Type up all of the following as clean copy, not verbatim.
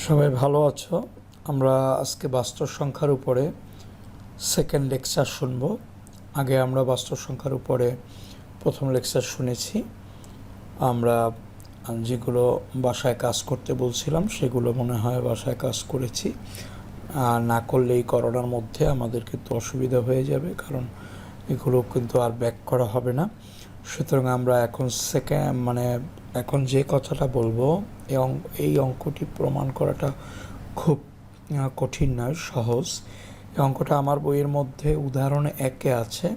সবাই ভালো আছো? আমরা আজকে বাস্তব সংখ্যার উপরে সেকেন্ড লেকচার শুনবো। আগে আমরা বাস্তব সংখ্যার উপরে প্রথম লেকচার শুনেছি। আমরা যেগুলো বাসায় কাজ করতে বলছিলাম সেগুলো মনে হয় বাসায় কাজ করেছি। না করলে এই করোনার মধ্যে আমাদের কিন্তু অসুবিধা হয়ে যাবে, কারণ এগুলো কিন্তু আর ব্যাক করা হবে না। সুতরাং আমরা এখন এখন যে কথাটা বলবো এই অঙ্কটি প্রমাণ করাটা খুব কঠিন নয়, সহজ। এই অঙ্কটা আমার বইয়ের মধ্যে উদাহরণ একে আছে।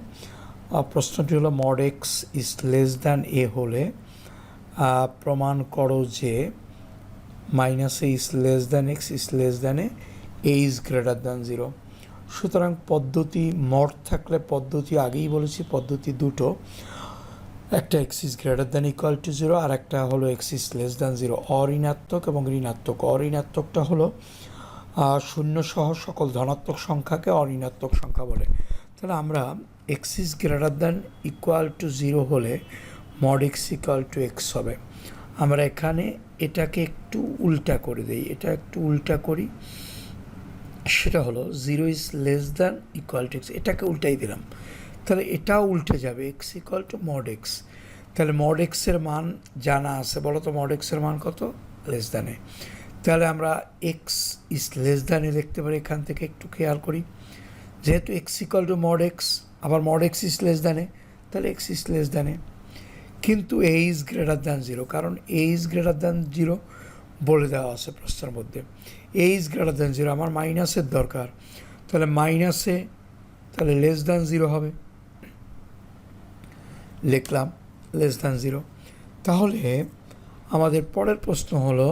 প্রশ্নটি হলো mod x is less than A হলে প্রমাণ করো যে minus A is less than x is less than A is greater than zero. সুতরাং পদ্ধতি মড থাকলে পদ্ধতি আগেই বলেছি পদ্ধতি দুটো, একটা x is greater than equal to zero, আর একটা হলো x is less than zero. অঋণাত্মক এবং ঋণাত্মক। অঋণাত্মকটা হলো শূন্য সহ সকল ধনাত্মক সংখ্যাকে অঋণাত্মক সংখ্যা বলে। তাহলে আমরা x is greater than equal to zero হলে mod x equal to x হবে। আমরা এখানে এটাকে একটু উল্টা করে দিই, এটা একটু উল্টা করি। সেটা হলো zero is less than equal to x, এটাকে উল্টাই দিলাম। তাহলে এটাও উল্টে যাবে, x equal to mod x. তাহলে মড এক্সের মান জানা আছে, বলো তো মড এক্সের মান কত? লেস দ্যানে। তাহলে আমরা এক্স ইজ লেস দ্যানে লিখতে পারি। এখান থেকে একটু খেয়াল করি, যেহেতু x equal to mod x, আবার মড এক্স ইজ লেস দ্যানে, তাহলে এক্স ইজ লেস দ্যানে। কিন্তু A is greater than zero, কারণ এ ইজ গ্রেটার দ্যান জিরো বলে দেওয়া আছে প্রশ্নের মধ্যে। এ ইজ গ্রেটার দ্যান জিরো, আমার মাইনাসের দরকার, তাহলে মাইনাসে তাহলে লেস দ্যান জিরো হবে, লিখলাম লেস দ্যান জিরো। তাহলে আমাদের পরের প্রশ্ন হলো,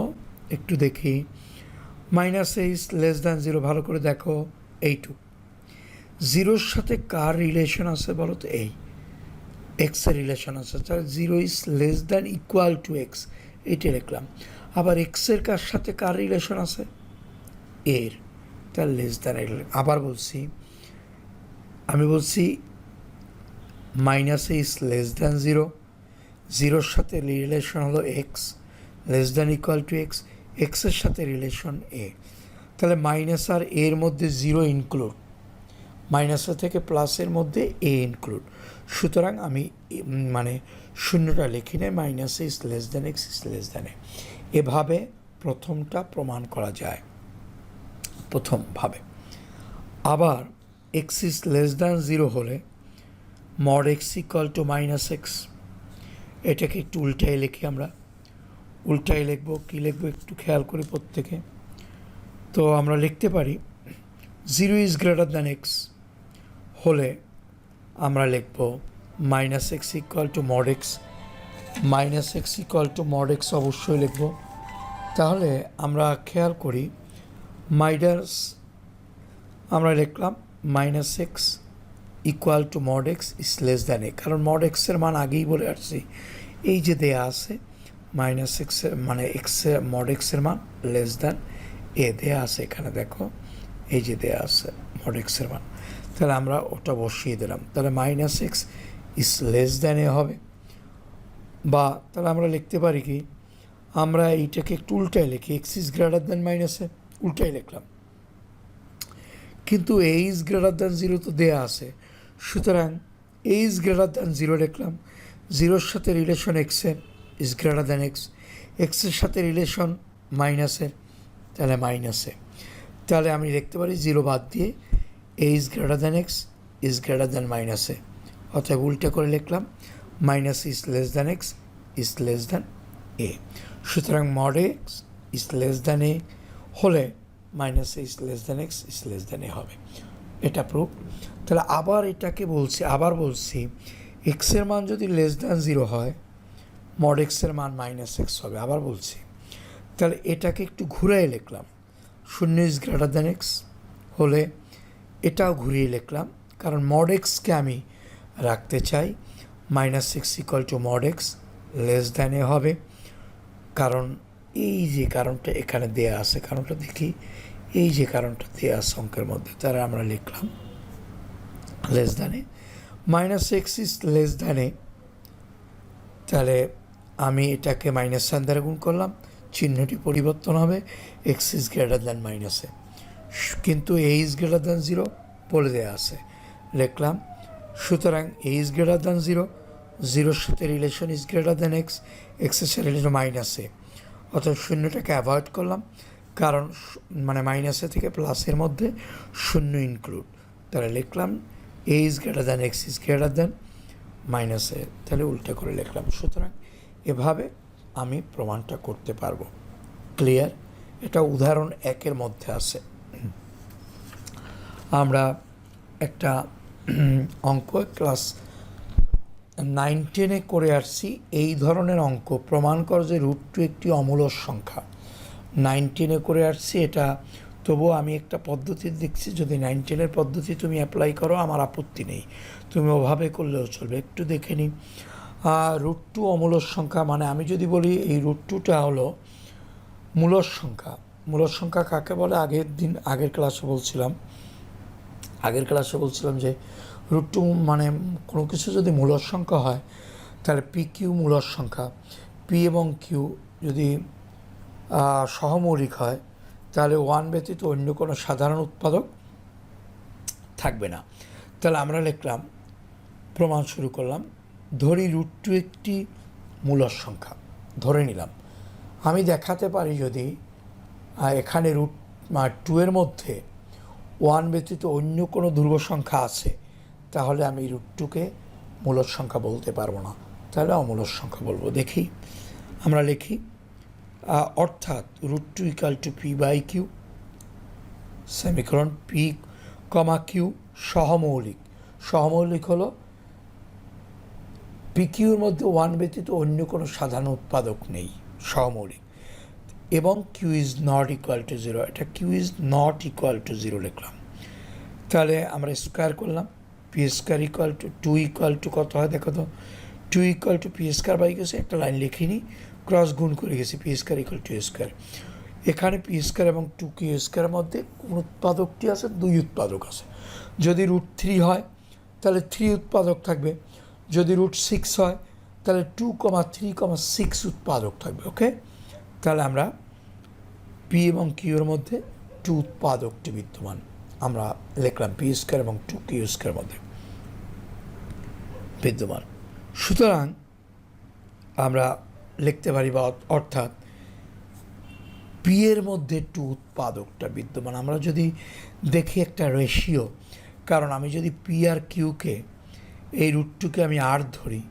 একটু দেখি, minus A is less than zero, ভালো করে দেখো এইটু জিরোর সাথে কার রিলেশন আছে বলো তো? এই এক্সের রিলেশন আছে, তাহলে zero is less than equal to x, এইটা লিখলাম। আবার এক্সের কার সাথে কার রিলেশন আছে? এর, তাহলে লেস দ্যান। আবার বলছি, আমি বলছি minus is less than zero, জিরোর সাথে রিলেশন হলো x, less than equal to x, এক্সের সাথে রিলেশন এ। তাহলে মাইনাস আর এর মধ্যে জিরো ইনক্লুড, মাইনাসের থেকে প্লাসের মধ্যে এ ইনক্লুড। সুতরাং আমি শূন্যটা লিখি নেই, minus is less than x is less than A. এভাবে প্রথমটা প্রমাণ করা যায় প্রথমভাবে। আবার x is less than zero হলে mod x equal to minus x, এটাকে একটু উল্টাই লিখি আমরা। উল্টাই লিখবো, কী লিখবো একটু খেয়াল করি প্রত্যেকে। তো আমরা লিখতে পারি zero is greater than x হলে আমরা লিখব minus x equal to mod x, minus x equal to mod x অবশ্যই লিখব। তাহলে আমরা খেয়াল করি আমরা লিখলাম minus x equal to mod x is less than A, কারণ মড এক্সের মান আগেই বলে আসছি, এই যে দেয়া আছে মাইনাস এক্সের এক্সের মড এক্সের মান লেস দ্যান এ দেয়া আছে, এখানে দেখো এই যে দেয়া আছে মড এক্সের মান। তাহলে আমরা ওটা বসিয়ে দিলাম, তাহলে minus x is less than A হবে। বা তাহলে আমরা লিখতে পারি কি, আমরা এইটাকে একটু উল্টাই লিখি, x is greater than minus A, উল্টাই লিখলাম। কিন্তু A is greater than zero তো দেয়া আছে, সুতরাং A is greater than zero লিখলাম। জিরোর সাথে রিলেশন এক্সের, ইজ গ্রেটার দ্যান এক্স, এক্সের সাথে রিলেশন মাইনাসের, তাহলে মাইনাসে। তাহলে আমি লিখতে পারি জিরো বাদ দিয়ে A is greater than x is greater than মাইনাসে, অর্থাৎ উল্টা করে লিখলাম minus is less than x is less than A. সুতরাং mod x is less than A হলে minus is less than x is less than A হবে, এটা proof. তাহলে আবার এটাকে বলছি এক্সের মান যদি লেস দ্যান জিরো হয় মড এক্সের মান মাইনাস এক্স হবে। আবার বলছি, তাহলে এটাকে একটু ঘুরাই লিখলাম, শূন্য ইজ গ্রেটার দ্যান এক্স হলে এটাও ঘুরিয়ে লিখলাম, কারণ মড এক্সকে আমি রাখতে চাই minus x equal to mod x less than A হবে। কারণ এই যে কারণটা এখানে দেয়া আছে, কারণটা দেখি, এই যে কারণটা দেয়া আছে অঙ্কের মধ্যে, তাহলে আমরা লিখলাম less than A, minus x is less than A. তাহলে আমি এটাকে মাইনাস সাইন দ্বারা গুণ করলাম, চিহ্নটি পরিবর্তন হবে, এক্স ইজ গ্রেটার দ্যান মাইনাসে, কিন্তু A is greater than zero বলে দেওয়া আছে, লিখলাম। সুতরাং A is greater than zero, জিরোর সাথে relation is greater than x, এক্সের সাথে রিলেশন মাইনাসে, অর্থাৎ শূন্যটাকে অ্যাভয়েড করলাম, কারণ মানে মাইনাসে থেকে প্লাসের মধ্যে শূন্য ইনক্লুড, তাহলে লিখলাম A is greater than x is greater than মাইনাসে, তাহলে উল্টা করে লিখলাম। সুতরাং এভাবে আমি প্রমাণটা করতে পারবো। ক্লিয়ার? এটা উদাহরণ 1-এর মধ্যে আছে। আমরা একটা অঙ্ক ক্লাস 9-10-এ করে আসছি, এই ধরনের অঙ্ক প্রমাণ কর যে √2 একটি অমূলদ সংখ্যা। 9-10-এ করে আসছি এটা, তবুও আমি একটা পদ্ধতি দেখছি, যদি 9-10-এর পদ্ধতি তুমি অ্যাপ্লাই করো আমার আপত্তি নেই, তুমি ওভাবে করলেও চলবে। একটু দেখে নিই। √2 অমূলদ সংখ্যা মানে আমি যদি বলি এই √2টা হলো মূলদ সংখ্যা। মূলদ সংখ্যা কাকে বলে? আগের ক্লাসে বলছিলাম যে √2 মানে কোনো কিছু যদি মূলদ সংখ্যা হয় তাহলে পি কিউ মূলদ সংখ্যা, পি এবং কিউ যদি সহমৌলিক হয় তাহলে 1 ব্যতীত অন্য কোনো সাধারণ উৎপাদক থাকবে না। তাহলে আমরা লিখলাম, প্রমাণ শুরু করলাম। ধরি √2 একটি মূলদ সংখ্যা ধরে নিলাম। আমি দেখাতে পারি যদি এখানে √2 এর মধ্যে 1 ব্যতীত অন্য কোনো ধ্রুব সংখ্যা আছে, তাহলে আমি √2কে মূলদ সংখ্যা বলতে পারবো না, তাহলে অমূলদ সংখ্যা বলবো। দেখি, আমরা লিখি, অর্থাৎ √2 = p/q, সেমিকোলন, পি কমা কিউ সহমৌলিক হলো পি কিউর মধ্যে 1 ব্যতীত অন্য কোনো সাধারণ উৎপাদক নেই, সহমৌলিক, এবং Q is not equal to zero, এটা Q is not equal to zero লিখলাম। তাহলে আমরা স্কোয়ার করলাম, P square equal to 2 equal to কত হয় দেখো তো, 2 equal to P square by গেছে, একটা লাইন লিখিনি, ক্রস গুণ করে গেছি, P square equal to square. এখানে পি স্কোয়ার এবং 2q স্কোয়ারের মধ্যে কোন উৎপাদকটি আছে? 2 উৎপাদক আছে। যদি √3 হয় তাহলে 3 উৎপাদক থাকবে, যদি √6 হয় তাহলে 2,3,6 উৎপাদক থাকবে। ওকে, তাহলে আমরা পি এবং কিউর মধ্যে 2 উৎপাদকটি বিদ্যমান আমরা লিখলাম, পি স্কোয়ার এবং 2q স্কোয়ারের মধ্যে বিদ্যমান। সুতরাং আমরা লিখতে পারি, বা অর্থাৎ পি এর মধ্যে 2 উৎপাদকটা বিদ্যমান। আমরা যদি দেখি একটা রেশিও, কারণ আমি যদি পি আর কিউকে, এই √2কে আমি আর ধরি,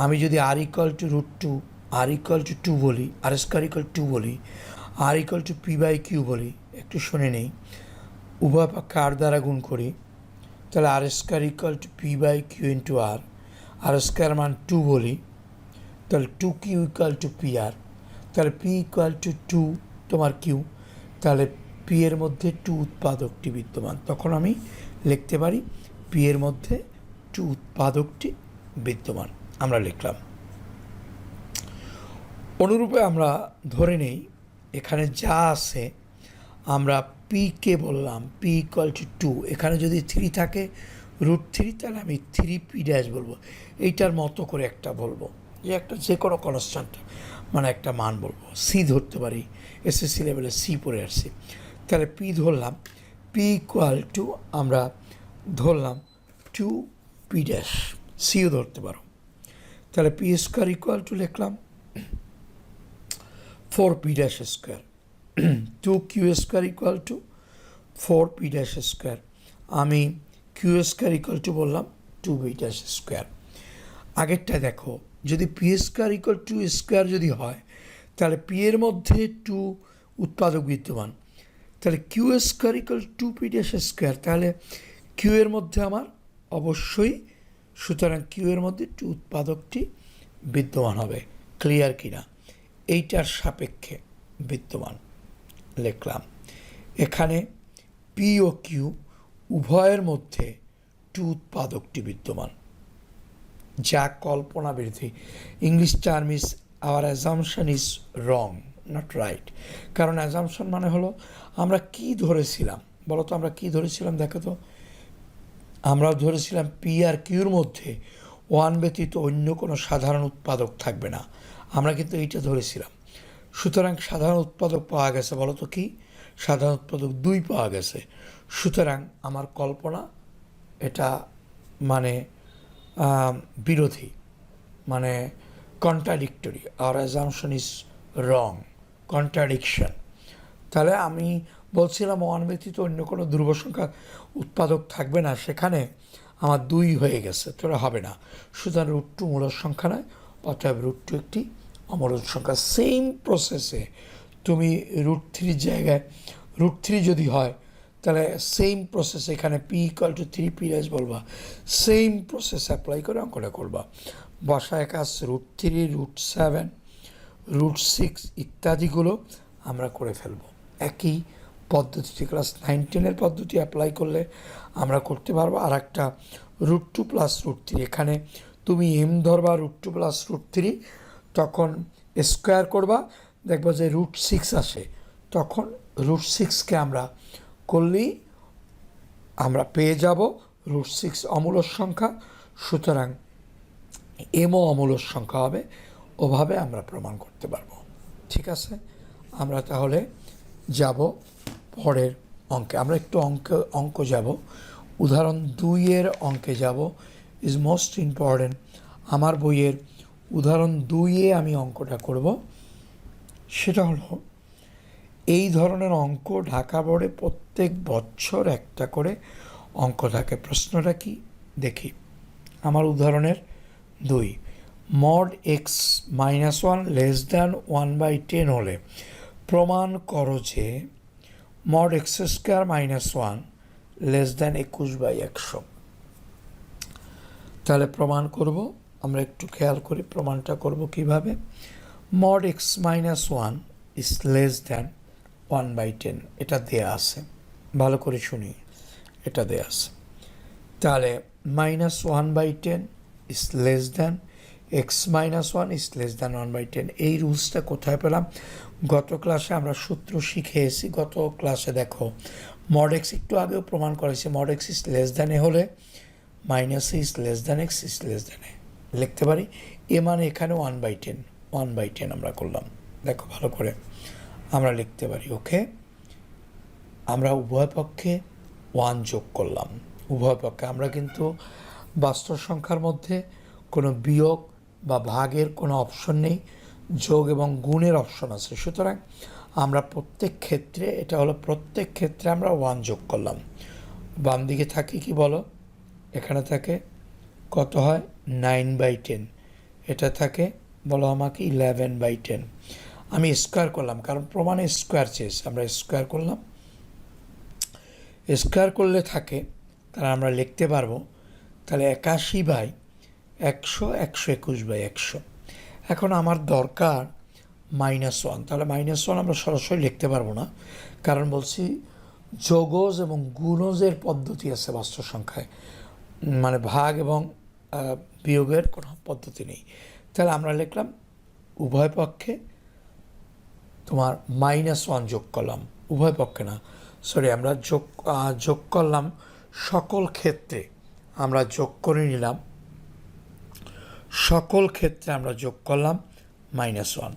আমি যদি r = √2, r 2 বলি, r² 2 বলি, r p/q বলি, একটু শুনে নেই, উভয় পক্ষে r দ্বারা গুণ করি, তাহলে r² p/q × r² মান 2 বলি, তাহলে 2q = pr, তাহলে p = 2 তোমার কিউ, তাহলে পি এর মধ্যে 2 উৎপাদকটি বিদ্যমান। তখন আমি লিখতে পারি পি এর মধ্যে 2 উৎপাদকটি বিদ্যমান, আমরা লিখলাম। অনুরূপে আমরা ধরে নেই এখানে যা আছে, আমরা পিকে বললাম পি = 2, এখানে যদি 3 থাকে √3, তাহলে আমি 3p' বলবো, এইটার মতো করে একটা বলবো, যে কোনো কনস্ট্যান্ট মানে একটা মান বলবো, সি ধরতে পারি, এসএসসি লেভেলে সি পড়ে আসছি, তাহলে পি ধরলাম, পি = আমরা ধরলাম 2p', সিও ধরতে পারো, তাহলে পি স্কোয়ার = লিখলাম 4p'², 2q² = 4p'², আমি q² বললাম 2p'²। আগেরটা দেখো, যদি p² = 2² যদি হয় তাহলে পি এর মধ্যে 2 উৎপাদক বিদ্যমান, তাহলে q² = 2p'², তাহলে কিউ এর মধ্যে আমার অবশ্যই, সুতরাং কিউ এর মধ্যে 2 উৎপাদকটি বিদ্যমান হবে। ক্লিয়ার কিনা? এইটার সাপেক্ষে বিদ্যমান লিখলাম। এখানে পি ও কিউ উভয়ের মধ্যে 2 উৎপাদকটি বিদ্যমান, যা কল্পনা বৃদ্ধি। English term is our assumption is wrong, not right. কারণ অ্যাজাম্পশন মানে হলো আমরা কি ধরেছিলাম, বলো তো আমরা কি ধরেছিলাম দেখো তো, আমরা ধরেছিলাম পি আর কিউর মধ্যে 1 ব্যতীত অন্য কোনো সাধারণ উৎপাদক থাকবে না, আমরা কিন্তু এইটা ধরেছিলাম। সুতরাং সাধারণ উৎপাদক পাওয়া গেছে, বলো তো কি? সাধারণ উৎপাদক 2 পাওয়া গেছে। সুতরাং আমার কল্পনা এটা মানে বিরোধী, মানে contradictory. Our assumption is wrong, contradiction. তাহলে আমি বলছিলাম 1 ব্যতীত অন্য কোনো ধ্রুব সংখ্যা উৎপাদক থাকবে না, সেখানে আমার 2 হয়ে গেছে, তোরা হবে না। সুতরাং √2 মূলদ সংখ্যা নয়, অতএব √2 একটি অমূলদ সংখ্যা। সেম প্রসেসে তুমি √3 জায়গায় √3 যদি হয়, তাহলে সেম প্রসেস এখানে p = 3p' বলবা, সেম প্রসেস অ্যাপ্লাই করে অঙ্কটা করবা। বসায় কাজ √3, √7, √6 ইত্যাদিগুলো আমরা করে ফেলবো একই পদ্ধতিতে। ক্লাস 9-10 পদ্ধতি অ্যাপ্লাই করলে আমরা করতে পারবো। আর একটা √2 + √3, এখানে তুমি ধরবা √2 + √3, তখন স্কোয়ার করবা, দেখবো যে √6 আসে, তখন √6কে আমরা করলেই আমরা পেয়ে যাব √6 অমূলদ সংখ্যা। সুতরাং এমও অমূলদ সংখ্যা হবে, ওভাবে আমরা প্রমাণ করতে পারবো। ঠিক আছে, আমরা তাহলে যাব পরের অঙ্কে। আমরা একটু অঙ্ক যাব, উদাহরণ 2 অঙ্কে যাব, ইজ মোস্ট ইম্পর্টেন্ট। আমার বইয়ের উদাহরণ 2 আমি অঙ্কটা করব। সেটা হলো, এই ধরনের অঙ্ক ঢাকা বোর্ডে প্রত্যেক বছর একটা করে অঙ্ক থাকে। প্রশ্নটা কি দেখি। আমার উদাহরণের 2, mod x - 1 < 1/10 হলে প্রমাণ করো যে mod x² - 1 < 21/100। তাহলে প্রমাণ করব, আমরা একটু খেয়াল করি প্রমাণটা করব কিভাবে। mod x - 1 is less than 1/10, এটা দেয়া আছে, ভালো করে শুনি, এটা দেয়া আছে। তাহলে -1/10 is less than x - 1 is less than 1/10। এই রুলসটা কোথায় পেলাম? গত ক্লাসে আমরা সূত্র শিখেছি। গত ক্লাসে দেখো, mod x একটু আগেও প্রমাণ করেছি, mod x is less than a হলে - a is less than x is less than a লিখতে পারি। এ মানে এখানে 1/10, 1/10 আমরা করলাম, দেখো ভালো করে আমরা লিখতে পারি। ওকে, আমরা উভয় পক্ষে 1 যোগ করলাম, উভয় পক্ষে। আমরা কিন্তু বাস্তব সংখ্যার মধ্যে কোনো বিয়োগ বা ভাগের কোনো অপশন নেই, যোগ এবং গুণের অপশন আছে। সুতরাং আমরা প্রত্যেক ক্ষেত্রে, এটা হলো প্রত্যেক ক্ষেত্রে আমরা 1 যোগ করলাম। বাম দিকে থাকে কি বলো? এখানে থাকে কত হয়? 9/10। এটা থাকে বলো আমাকে 11/10। আমি স্কোয়ার করলাম, কারণ প্রমাণে স্কোয়ার চেয়েছে, আমরা স্কোয়ার করলাম। স্কোয়ার করলে থাকে, তাহলে আমরা লিখতে পারবো তাহলে 81/100, 121/100। এখন আমার দরকার -1, তাহলে -1 আমরা সরাসরি লিখতে পারবো না, কারণ বলছি যোগজ এবং গুণজের পদ্ধতি আছে বাস্তব সংখ্যায়, মানে ভাগ এবং বিয়োগের কোনো পদ্ধতি নেই। তাহলে আমরা লিখলাম উভয় পক্ষে তোমার -1 যোগ করলাম, উভয় পক্ষে না, সরি, আমরা যোগ করলাম সকল ক্ষেত্রে, আমরা যোগ করে নিলাম সকল ক্ষেত্রে, আমরা যোগ করলাম -1,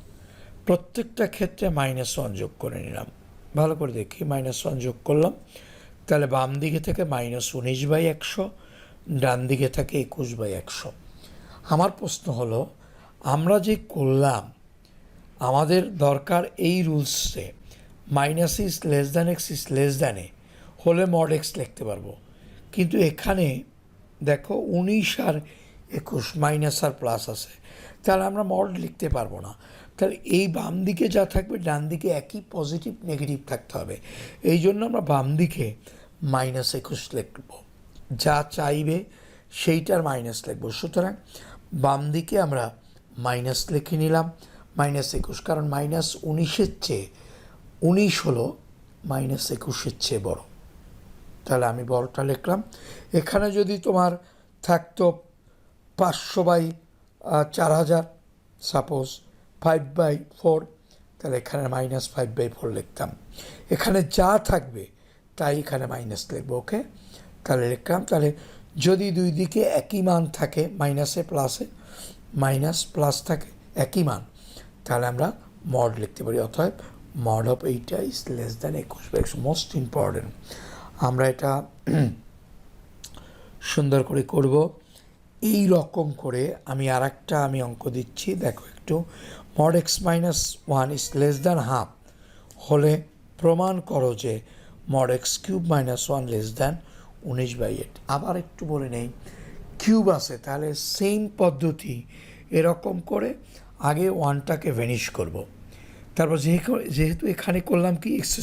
প্রত্যেকটা ক্ষেত্রে -1 যোগ করে নিলাম। ভালো করে দেখি, -1 যোগ করলাম, তাহলে বাম দিকে থেকে -19/100, ডান দিকে থাকে 21/100। আমার প্রশ্ন হলো, আমরা যে করলাম, আমাদের দরকার এই রুলসে - is less than x is less than a হলে mod x লিখতে পারবো, কিন্তু এখানে দেখো 19 আর 21 মাইনাস আর প্লাস আছে, তাহলে আমরা মড লিখতে পারবো না। তাহলে এই বাম দিকে যা থাকবে ডান দিকে একই পজিটিভ নেগেটিভ থাকতে হবে, এই জন্য আমরা বাম দিকে -21 লিখব, যা চাইবে সেইটার মাইনাস লিখবো। সুতরাং বাম দিকে আমরা মাইনাস লিখে নিলাম -21, কারণ -19 চেয়ে 19 হলো -21 চেয়ে বড়, তাহলে আমি বড়টা লিখলাম। এখানে যদি তোমার থাকতো 500/4000, সাপোজ 5/4, তাহলে এখানে -5/4 লিখতাম। এখানে যা থাকবে তাই এখানে মাইনাস লিখবো। ওকে, তাহলে লিখলাম। তাহলে যদি দুই দিকে একই মান থাকে, মাইনাসে প্লাসে মাইনাস প্লাস থাকে একই মান, তাহলে আমরা মড লিখতে পারি। অর্থাৎ মড অফ এইটা is less than 21/x, most important. আমরা এটা সুন্দর করে করব। এই রকম করে আমি আমি অঙ্ক দিচ্ছি, দেখো একটু। Mod x - 1 is less than half হলে প্রমাণ করো যে মড x³ - 1 লেস দ্যান 19/8। আবার একটু বলে নেই, কিউব আছে তাহলে সেম পদ্ধতি এরকম করে আগে 1টাকে ভ্যানিশ করব। তারপর যেহেতু এখানে করলাম কি x²,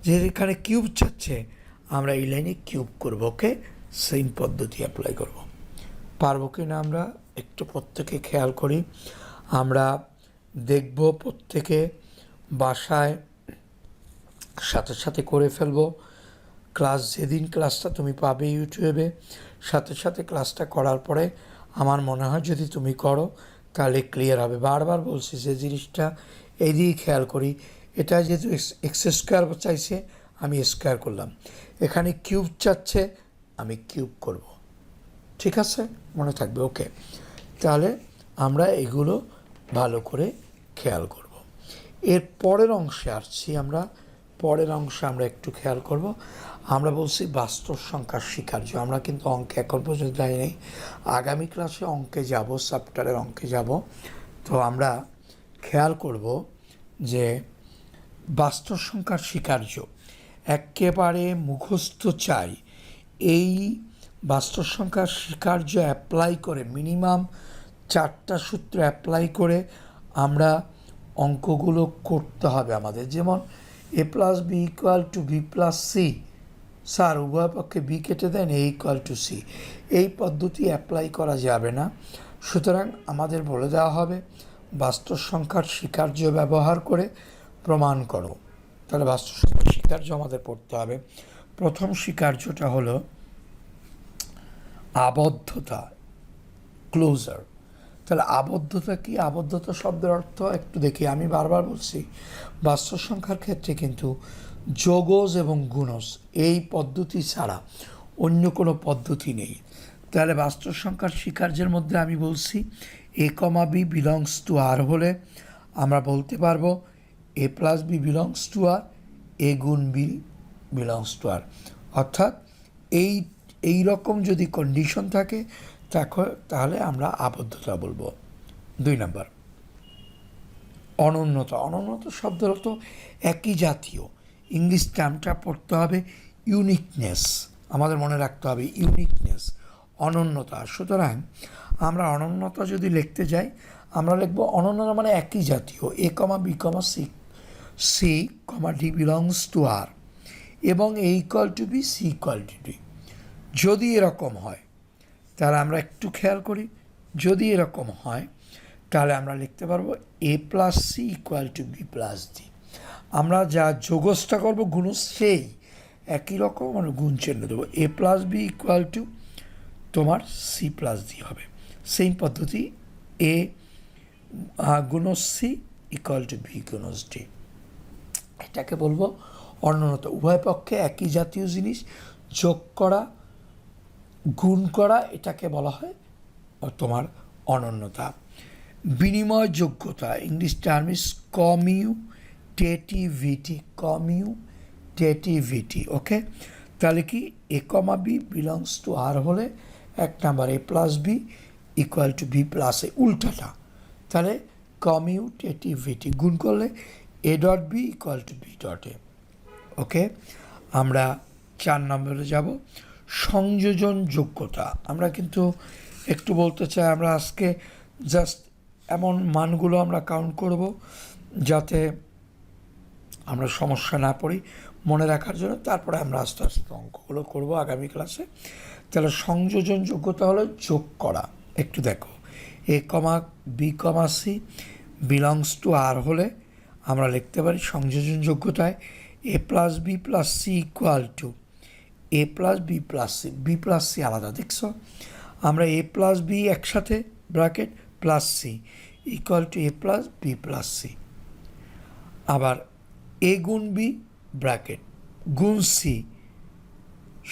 যেহেতু এখানে কিউব চাচ্ছে আমরা এই লাইনে কিউব করব। ওকে, সেম পদ্ধতি অ্যাপ্লাই করব। পারবো কি না আমরা একটু প্রত্যেকে খেয়াল করি। আমরা দেখব প্রত্যেকে বাসায় সাথে সাথে করে ফেলবো। যেদিন ক্লাসটা তুমি পাবে ইউটিউবে, সাথে সাথে ক্লাসটা করার পরে আমার মনে হয় যদি তুমি করো তাহলে ক্লিয়ার হবে। বারবার বলছি যে জিনিসটা এইদিকে খেয়াল করি। এটা যেহেতু x² চাইছে আমি স্কোয়ার করলাম, এখানে কিউব চাচ্ছে আমি কিউব করব। ঠিক আছে, মনে থাকবে। ওকে, তাহলে আমরা এগুলো ভালো করে খেয়াল করব। এর পরের অংশে আসছি আমরা। পরের অংশে আমরা একটু খেয়াল করব। আমরা বলছি বাস্তব সংখ্যার স্বীকার্য। আমরা কিন্তু অঙ্কে এখন পর্যন্ত যাই নাই, আগামী ক্লাসে অঙ্কে যাব, চ্যাপ্টারের অঙ্কে যাব। তো আমরা খেয়াল করব যে বাস্তব সংখ্যার স্বীকার্য একেবারে মুখস্থ চাই। এই বাস্তব সংখ্যার স্বীকার্য অ্যাপ্লাই করে মিনিমাম 4টা সূত্র অ্যাপ্লাই করে আমরা অঙ্কগুলো করতে হবে আমাদের। যেমন a+b = b + c, স্যার উভয় পক্ষে b কেটে দেন, a = c। এই পদ্ধতি অ্যাপ্লাই করা যাবে না। সুতরাং আমাদের বলে দেওয়া হবে বাস্তব সংখ্যার স্বীকার্য ব্যবহার করে প্রমাণ করো। তাহলে বাস্তব সংখ্যার স্বীকার্য আমাদের পড়তে হবে। প্রথম স্বীকার্যটা হলো আবদ্ধতা, ক্লোজার। তাহলে আবদ্ধতা কি? আবদ্ধতা শব্দের অর্থ একটু দেখি। আমি বারবার বলছি বাস্তব সংখ্যার ক্ষেত্রে কিন্তু যোগজ এবং গুণজ এই পদ্ধতি ছাড়া অন্য কোনো পদ্ধতি নেই। তাহলে বাস্তব সংখ্যার স্বীকার্যের মধ্যে আমি বলছি a, b belongs to r হলে আমরা বলতে পারবো a+b belongs to r, a গুণ b belongs to r। অর্থাৎ এই রকম যদি কন্ডিশন থাকে তাহলে আমরা আবদ্ধতা বলবো। 2 নম্বর অনন্যতা। অনন্যতা শব্দের অর্থ একই জাতীয়। ইংলিশ টার্মটা পড়তে হবে ইউনিকনেস। আমাদের মনে রাখতে হবে ইউনিকনেস, অনন্যতা। সুতরাং আমরা অনন্যতা যদি লিখতে যাই আমরা লিখব অনন্যতা মানে একই জাতীয়। a, b, c, d belongs to r এবং a = b, c = d। যদি এরকম হয় তাহলে আমরা একটু খেয়াল করি। যদি এরকম হয় তাহলে আমরা লিখতে পারবো a + c = b + d। আমরা যা যোগসটা করবো গুণজ সেই একই রকম আমরা গুণ চিহ্ন দেবো। a + b = তোমার c + d হবে। সেম পদ্ধতি a গুণজ c = b গুণজ d। এটাকে বলবো অনন্যতা। উভয় পক্ষে একই জাতীয় জিনিস যোগ করা, গুণ করা, এটাকে বলা হয় তোমার অনন্যতা। বিনিময়যোগ্যতা, ইংলিশ টার্ম ইজ কমিউটেটিভিটি। ওকে, তাহলে কি a, b belongs to r হলে 1 number a + b = b + a, উল্টাটা। তাহলে কমিউটেটিভিটি গুণ করলে a.b = b.a। ওকে, আমরা 4 নম্বরে যাব সংযোজন যোগ্যতা। আমরা কিন্তু একটু বলতে চাই আমরা আজকে জাস্ট এমন মানগুলো আমরা কাউন্ট করব যাতে আমরা সমস্যা না পড়ি মনে রাখার জন্য। তারপরে আমরা আস্তে আস্তে অঙ্কগুলো করব আগামী ক্লাসে। তাহলে সংযোজন যোগ্যতা হলো যোগ করা। একটু দেখো a, b, c belongs to r হলে আমরা লিখতে পারি সংযোজন যোগ্যতায় a + b + c = a + b + c। b + c আলাদা, দেখছো? আমরা a + b একসাথে bracket + c = a + b + c। আবার a গুণ b ব্র্যাকেট গুণ c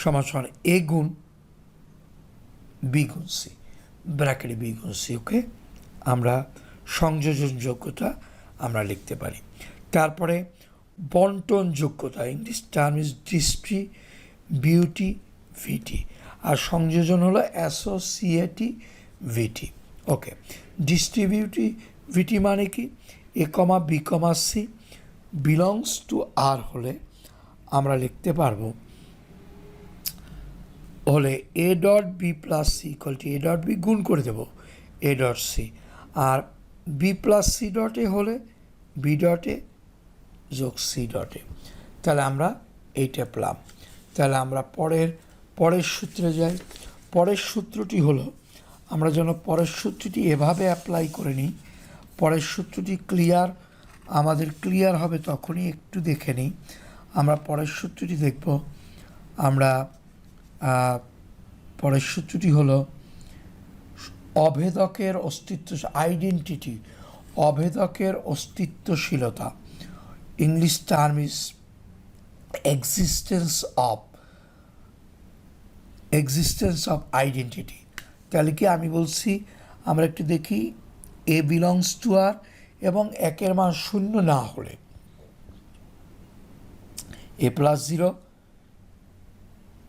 সমান a গুণ b গুণ c ব্র্যাকেটে b গুণ c। ওকে, আমরা সংযোজন যোগ্যতা আমরা লিখতে পারি। তারপরে বন্টন যোগ্যতা, ইংলিশ টার্ম ইজ ডিস্ট্রিবিউটিভিটি, আর সংযোজন হলো অ্যাসোসিয়েটিভিটি। ওকে, ডিস্ট্রিবিউটিভিটি মানে কি, A comma B comma C belongs to R হলে আমরা লিখতে পারবো হলে A dot B plus C equal to A dot B গুণ করে দেবো এ ডট সি, আর B plus C dot A হলে বি ডট এ যোগ সি ডট এ। তাহলে আমরা এইটা পেলাম। তাহলে আমরা পরের সূত্রে যাই। পরের সূত্রটি হলো, আমরা যেন পরের সূত্রটি এভাবে অ্যাপ্লাই করে নিই, পরের সূত্রটি আমাদের ক্লিয়ার হবে তখনই। একটু দেখে নিই, আমরা পরের সূত্রটি দেখব। আমরা পরের সূত্রটি হলো অভেদকের অস্তিত্ব, আইডেন্টিটি, অভেদকের অস্তিত্বশীলতা, English term is existence of identity. তাহলে কি আমি বলছি, আমরা একটু দেখি, এ বিলংস টু আর এবং একের মান শূন্য না হলে এ plus zero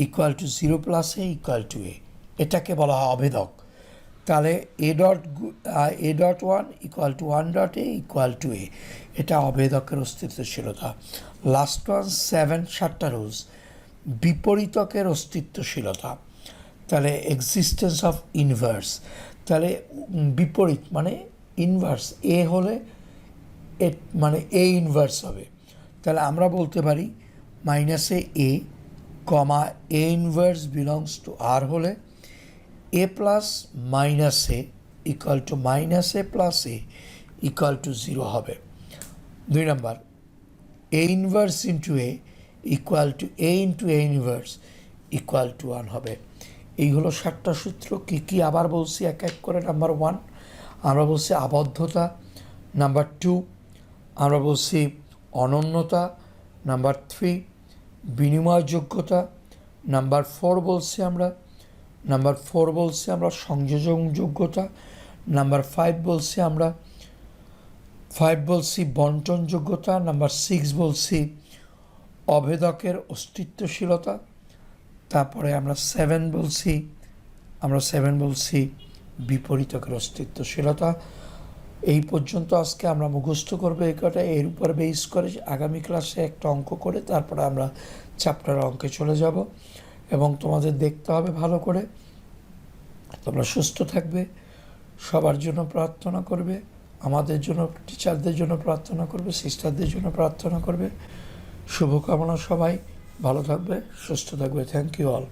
equal to zero plus A equal to A, এটাকে বলা হয় অভেদক। তাহলে A dot one equal to one dot A equal to A, এটা অভেদকের অস্তিত্বশীলতা। লাস্ট ওয়ান 7টা রুলস, বিপরীতকের অস্তিত্বশীলতা। তাহলে এক্সিস্টেন্স অফ ইনভার্স, তাহলে বিপরীত মানে ইনভার্স, এ হলে মানে এ ইনভার্স হবে। তাহলে আমরা বলতে পারি মাইনাসে a comma a inverse belongs to R হলে এ plus minus a equal to minus a plus A equal to zero হবে। 2 number, a inverse into a equal to a into a inverse equal to 1 হবে। এই হলো 7টা সূত্র। কী আবার বলছি এক এক করে। নাম্বার 1 আমরা বলছি আবদ্ধতা, নাম্বার 2 আমরা বলছি অনন্যতা, নাম্বার 3 বিনিময়যোগ্যতা, নাম্বার 4 বলছি আমরা সংযোজনযোগ্যতা, নাম্বার 5 বলছি বন্টনযোগ্যতা, নাম্বার 6 বলছি অভেদকের অস্তিত্বশীলতা, তারপরে আমরা 7 বলছি বিপরীতকের অস্তিত্বশীলতা। এই পর্যন্ত আজকে আমরা মুখস্থ করবো এই কটা। এর উপর বেস করে আগামী ক্লাসে একটা অঙ্ক করে তারপরে আমরা চ্যাপ্টার অঙ্কে চলে যাব, এবং তোমাদের দেখতে হবে ভালো করে। তোমরা সুস্থ থাকবে, সবার জন্য প্রার্থনা করবে, আমাদের জন্য, টিচারদের জন্য প্রার্থনা করবে, সিস্টারদের জন্য প্রার্থনা করবে। শুভকামনা, সবাই ভালো থাকবে, সুস্থ থাকবে। Thank you all.